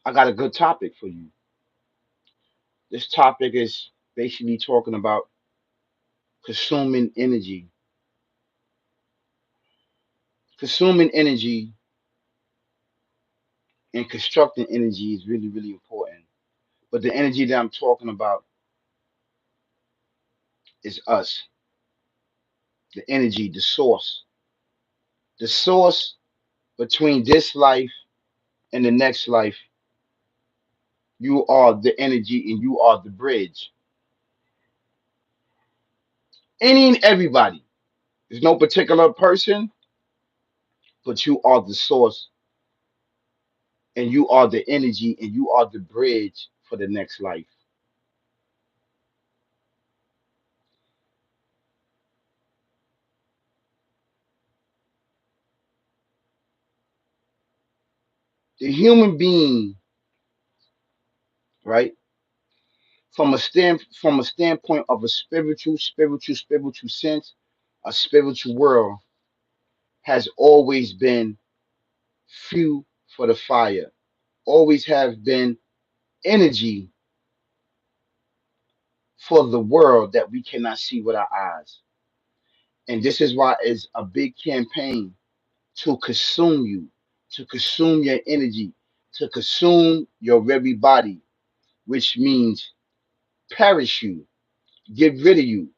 I got a good topic for you. This topic is basically talking about consuming energy. Consuming energy and constructing energy is really, really important. But the energy that I'm talking about is us, the energy, the source. The source between this life and the next life, you are the energy and you are the bridge. Any and everybody. There's no particular person, but you are the source and you are the energy and you are the bridge for the next life. The human being, right, from a standpoint of a spiritual sense, a spiritual world has always been fuel for the fire, always have been energy for the world that we cannot see with our eyes. And this is why it's a big campaign to consume you, to consume your energy, to consume your very body, which means perish you, get rid of you,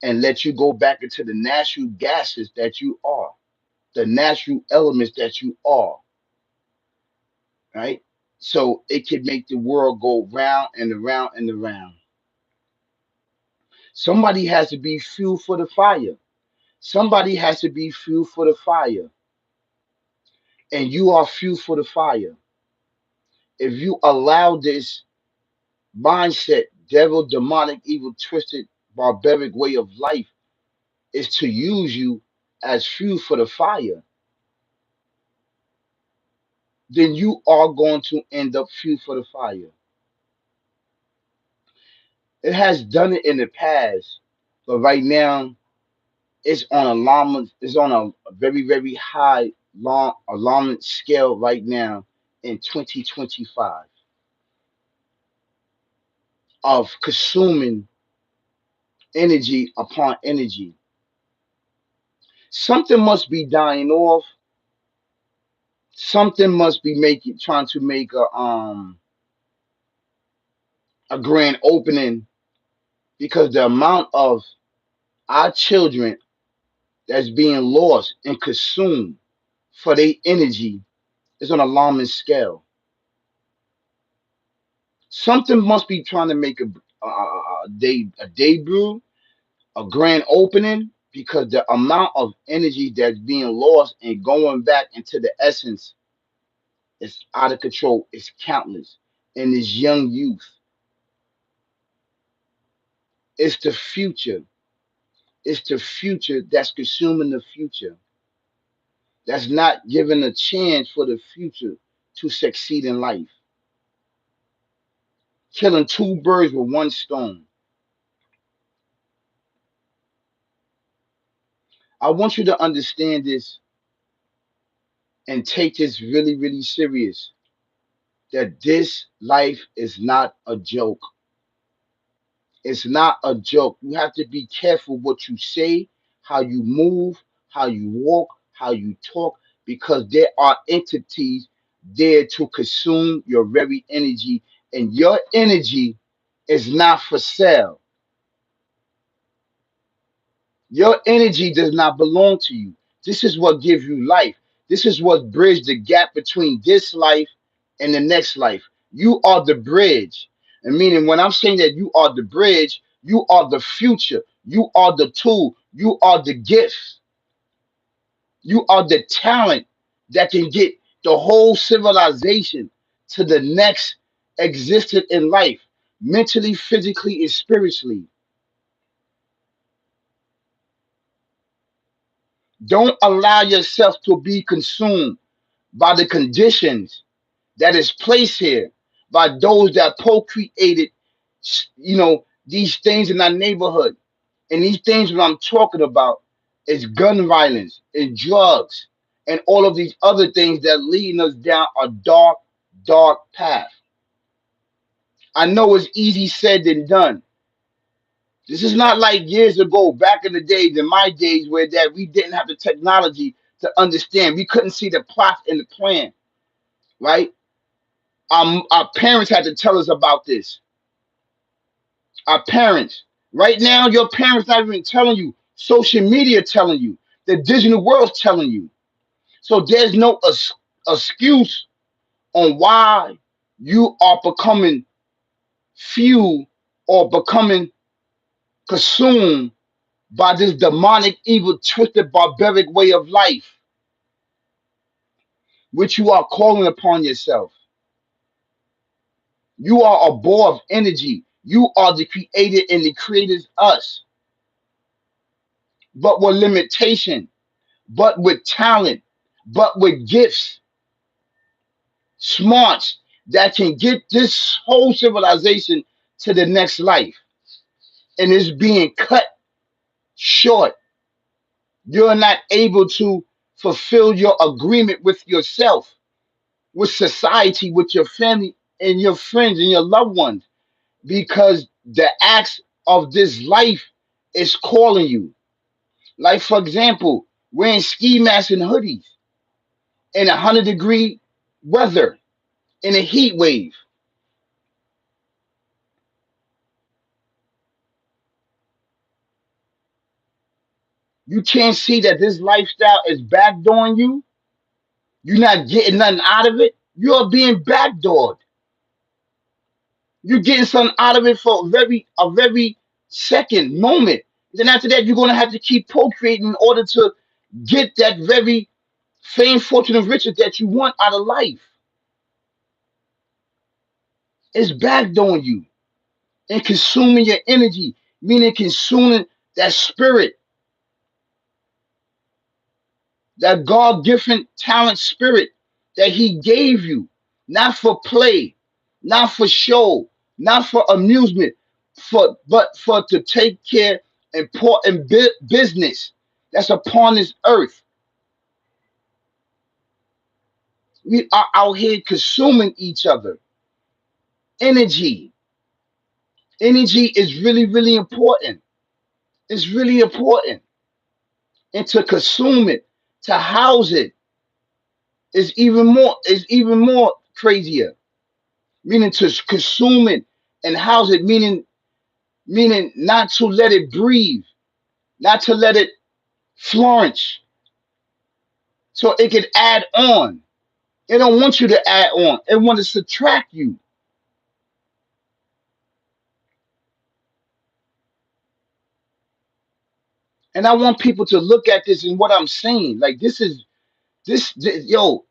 and let you go back into the natural gases that you are, the natural elements that you are, right? So it can make the world go round and around and around. Somebody has to be fuel for the fire. Somebody has to be fuel for the fire. And you are fuel for the fire. If you allow this mindset, devil, demonic, evil, twisted, barbaric way of life is to use you as fuel for the fire, then you are going to end up fuel for the fire. It has done it in the past, but right now it's on alarm. It's on a very, very high long alarming scale right now in 2025 of consuming energy upon energy. Something must be dying off. Something must be making trying to make a grand opening because the amount of our children that's being lost and consumed for their energy is on an alarming scale. Something must be trying to make a debut, a grand opening, because the amount of energy that's being lost and going back into the essence is out of control. It's countless. And this young youth, it's the future. It's the future that's consuming the future. That's not giving a chance for the future to succeed in life. Killing two birds with one stone. I want you to understand this and take this really, really serious. That this life is not a joke. It's not a joke. You have to be careful what you say, how you move, how you walk, how you talk, because there are entities there to consume your very energy, and your energy is not for sale. Your energy does not belong to you. This is what gives you life. This is what bridges the gap between this life and the next life. You are the bridge. And meaning when I'm saying that you are the bridge, you are the future. You are the tool. You are the gift. You are the talent that can get the whole civilization to the next existence in life, mentally, physically, and spiritually. Don't allow yourself to be consumed by the conditions that is placed here by those that procreated, these things in our neighborhood. And these things that I'm talking about is gun violence and drugs and all of these other things that leading us down a dark, dark path. I know it's easy said than done. This is not like years ago, back in the days, in my days, where that we didn't have the technology to understand. We couldn't see the plot and the plan, right? Our parents had to tell us about this. Our parents. Right now, your parents not even telling you. Social media telling you. The digital world's telling you. So there's no excuse on why you are becoming few or becoming consumed by this demonic, evil, twisted, barbaric way of life, which you are calling upon yourself. You are a ball of energy. You are the creator and the creator's us, but with limitation, but with talent, but with gifts, smarts that can get this whole civilization to the next life. And it's being cut short. You're not able to fulfill your agreement with yourself, with society, with your family and your friends and your loved ones, because the acts of this life is calling you. Like, for example, wearing ski masks and hoodies in 100-degree weather in a heat wave. You can't see that this lifestyle is backdooring you. You're not getting nothing out of it. You're being backdoored. You're getting something out of it for a very second moment. Then after that, you're gonna have to keep procreating in order to get that very fame, fortune, and riches that you want out of life. It's backdooring you and consuming your energy, meaning consuming that spirit, that God given talent spirit that He gave you, not for play, not for show, not for amusement, but for to take care important business that's upon this earth. We are out here consuming each other. Energy. Energy is really, really important. It's really important. And to consume it, to house it is even more crazier. Meaning to consume it and house it, meaning not to let it breathe, not to let it flourish, so it can add on. It don't want you to add on. It want to subtract you. And I want people to look at this and what I'm saying. Like this, yo,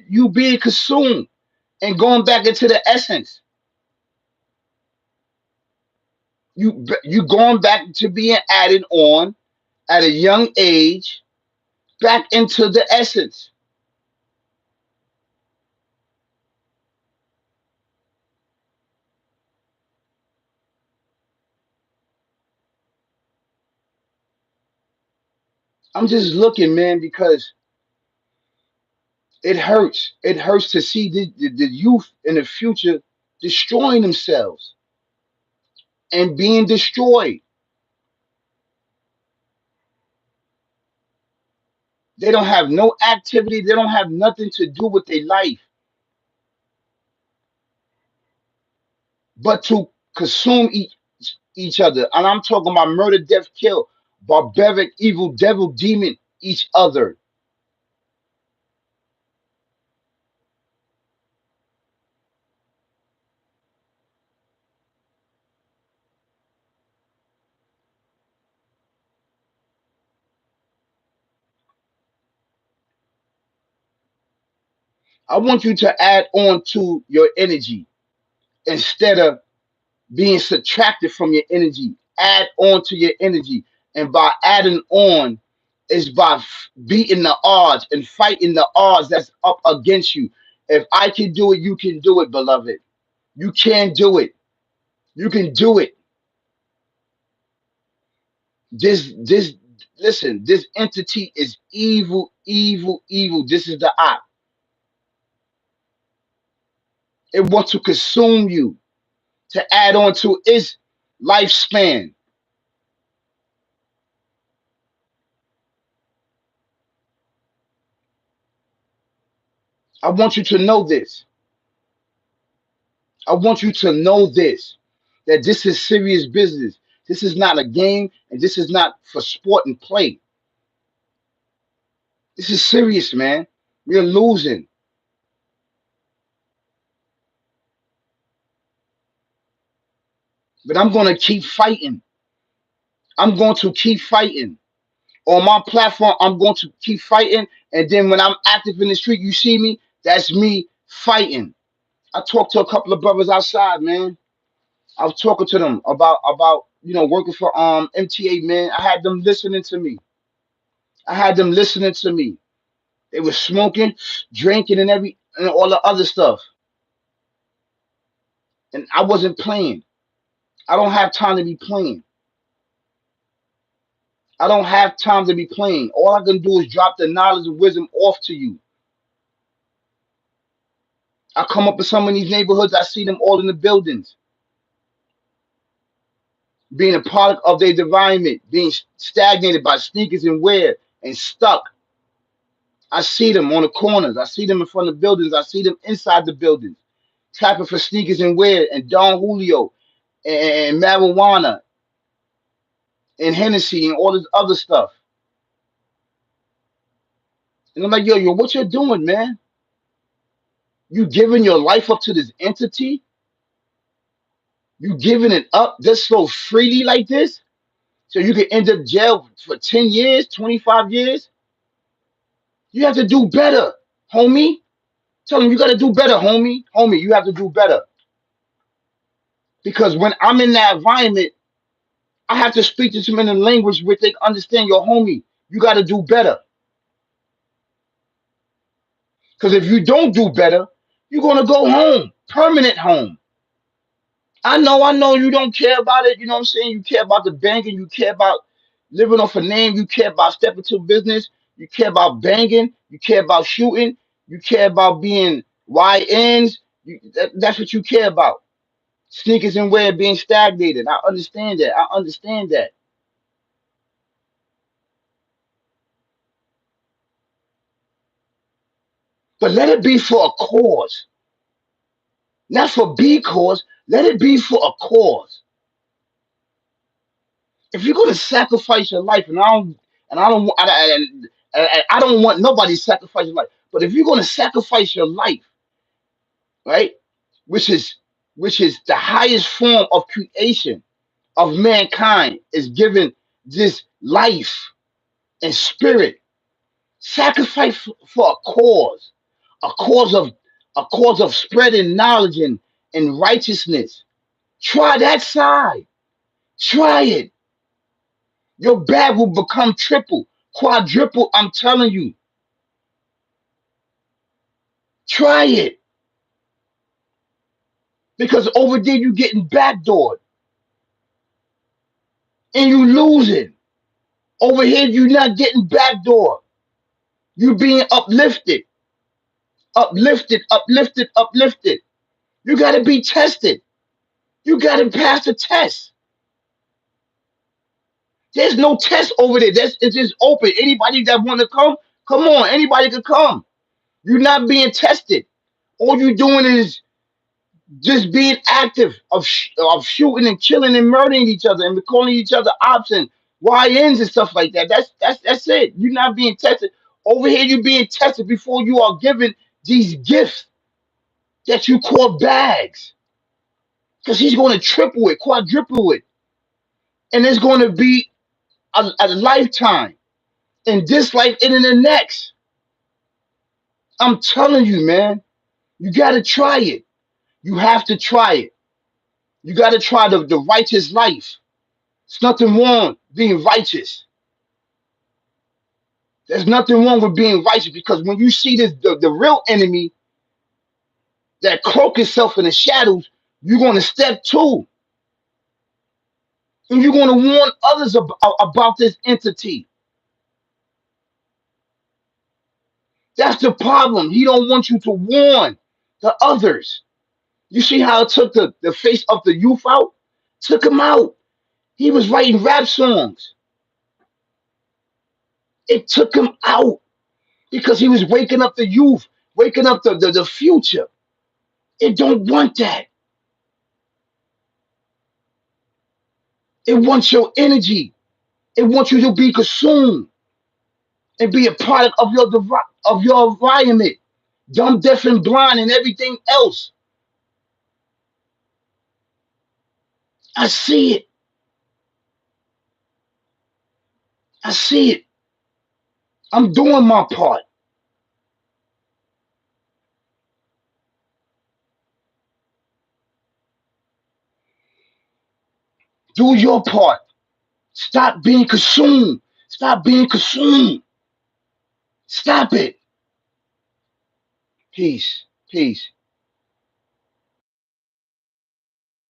you being consumed and going back into the essence. You going back to being added on at a young age, back into the essence. I'm just looking, man, because it hurts. It hurts to see the youth in the future destroying themselves and being destroyed. They don't have no activity. They don't have nothing to do with their life but to consume each other. And I'm talking about murder, death, kill, barbaric, evil, devil, demon, each other. I want you to add on to your energy instead of being subtracted from your energy. Add on to your energy. And by adding on is by beating the odds and fighting the odds that's up against you. If I can do it, you can do it, beloved. You can do it. You can do it. This listen, this entity is evil, evil, evil. This is the op. It wants to consume you to add on to its lifespan. I want you to know this. I want you to know this, that this is serious business. This is not a game, and this is not for sport and play. This is serious, man. We're losing. But I'm going to keep fighting. I'm going to keep fighting. On my platform, I'm going to keep fighting. And then when I'm active in the street, you see me, that's me fighting. I talked to a couple of brothers outside, man. I was talking to them about working for MTA, man. I had them listening to me. I had them listening to me. They were smoking, drinking, and all the other stuff. And I wasn't playing. I don't have time to be playing. I don't have time to be playing. All I can do is drop the knowledge and wisdom off to you. I come up in some of these neighborhoods, I see them all in the buildings, being a product of their environment, being stagnated by sneakers and wear and stuck. I see them on the corners. I see them in front of buildings. I see them inside the buildings, tapping for sneakers and wear and Don Julio and marijuana and Hennessy and all this other stuff. And I'm like, yo, what you're doing, man? You giving your life up to this entity? You giving it up just so freely like this? So you can end up jail for 10 years, 25 years? You have to do better, homie. Tell them you got to do better, homie. Homie, you have to do better. Because when I'm in that environment, I have to speak to them in a language where they understand your homie. You got to do better. Because if you don't do better, you're going to go home, permanent home. I know you don't care about it. You know what I'm saying? You care about the banking. You care about living off a name. You care about stepping to business. You care about banging. You care about shooting. You care about being YNs. That's what you care about. Sneakers and wear being stagnated. I understand that. I understand that. But let it be for a cause, not for B cause. Let it be for a cause. If you're gonna sacrifice your life, and I don't, I don't want nobody to sacrifice your life. But if you're gonna sacrifice your life, right, which is which is the highest form of creation of mankind, is given this life and spirit, sacrifice for a cause of spreading knowledge and righteousness. Try that side. Try it. Your bag will become triple, quadruple. I'm telling you, try it. Because over there you getting backdoored and you losing. Over here you not getting backdoored. You being uplifted, uplifted, uplifted, uplifted. You got to be tested. You got to pass the test. There's no test over there. It's just open. Anybody that want to come, come on. Anybody can come. You're not being tested. All you doing is just being active of shooting and killing and murdering each other and calling each other ops and YNs and stuff like that. That's it. You're not being tested. Over here, you're being tested before you are given these gifts that you call bags. Because he's going to triple it, quadruple it. And it's going to be a lifetime in this life and in the next. I'm telling you, man, you got to try it. You have to try it. You got to try the righteous life. There's nothing wrong being righteous. There's nothing wrong with being righteous because when you see the real enemy that cloak itself in the shadows, you're going to step to. And you're going to warn others about this entity. That's the problem. He don't want you to warn the others. You see how it took the face of the youth out? Took him out. He was writing rap songs. It took him out because he was waking up the youth, waking up the future. It don't want that. It wants your energy. It wants you to be consumed and be a product of of your environment. Dumb, deaf, and blind, and everything else. I see it. I see it. I'm doing my part. Do your part. Stop being consumed. Stop being consumed. Stop it. Peace. Peace.